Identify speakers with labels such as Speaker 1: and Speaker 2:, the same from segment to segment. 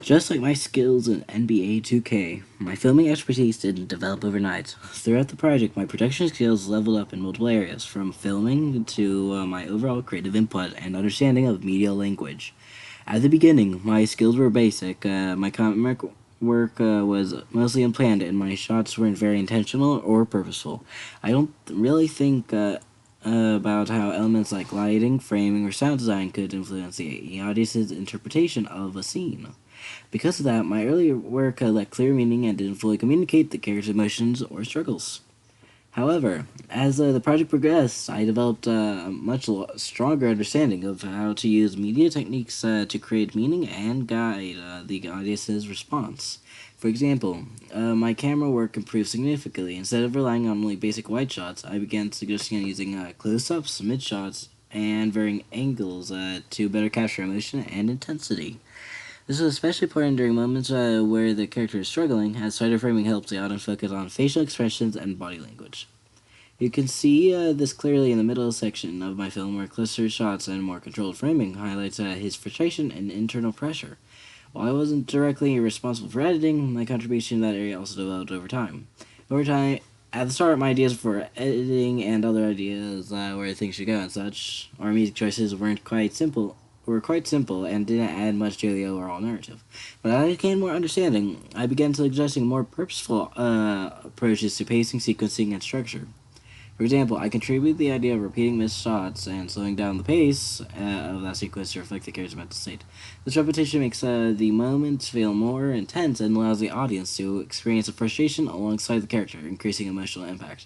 Speaker 1: Just like my skills in NBA 2K, my filming expertise didn't develop overnight. Throughout the project, my production skills leveled up in multiple areas, from filming to my overall creative input and understanding of media language. At the beginning, my skills were basic. My comic work was mostly unplanned, and my shots weren't very intentional or purposeful. I don't really think about how elements like lighting, framing, or sound design could influence the audience's interpretation of a scene. Because of that, my earlier work lacked clear meaning and didn't fully communicate the character's emotions or struggles. However, as the project progressed, I developed a much stronger understanding of how to use media techniques to create meaning and guide the audience's response. For example, my camera work improved significantly. Instead of relying on only basic wide shots, I began suggesting on using close-ups, mid-shots, and varying angles to better capture emotion and intensity. This is especially important during moments where the character is struggling, as tighter framing helps the audience focus on facial expressions and body language. You can see this clearly in the middle section of my film, where clustered shots and more controlled framing highlights his frustration and internal pressure. While I wasn't directly responsible for editing, my contribution in that area also developed over time. Over time, at the start, my ideas for editing and other ideas where things should go and such, or music choices were quite simple and didn't add much to the overall narrative. But as I gained more understanding, I began suggesting more purposeful approaches to pacing, sequencing, and structure. For example, I contribute the idea of repeating missed shots and slowing down the pace of that sequence to reflect the character's mental state. This repetition makes the moments feel more intense and allows the audience to experience the frustration alongside the character, increasing emotional impact.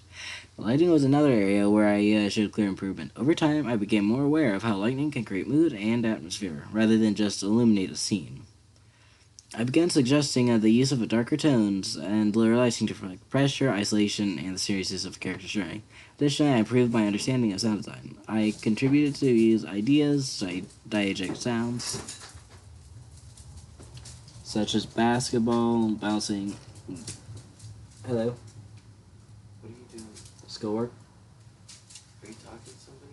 Speaker 1: The lighting was another area where I showed clear improvement. Over time, I became more aware of how lighting can create mood and atmosphere, rather than just illuminate a scene. I began suggesting the use of darker tones and lower lighting to reflect pressure, isolation, and the seriousness of the character's journey. Additionally, I improved my understanding of sound design. I contributed to use ideas, diegetic sounds, such as basketball, bouncing. Hello,
Speaker 2: What are you doing?
Speaker 1: schoolwork.
Speaker 2: Are you talking to somebody?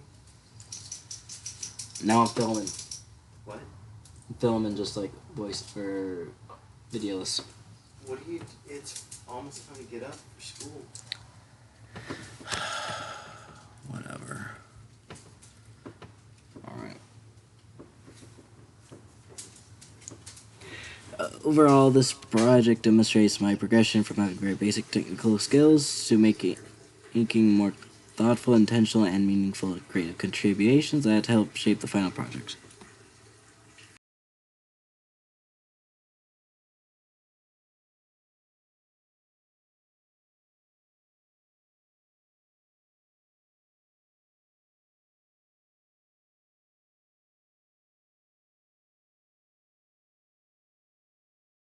Speaker 1: Now I'm filming.
Speaker 2: What?
Speaker 1: I'm filming just like voice for videos.
Speaker 2: What are you? It's almost time to get up for school.
Speaker 1: Whatever. Alright. Overall, this project demonstrates my progression from having very basic technical skills to making more thoughtful, intentional, and meaningful creative contributions that help shape the final project.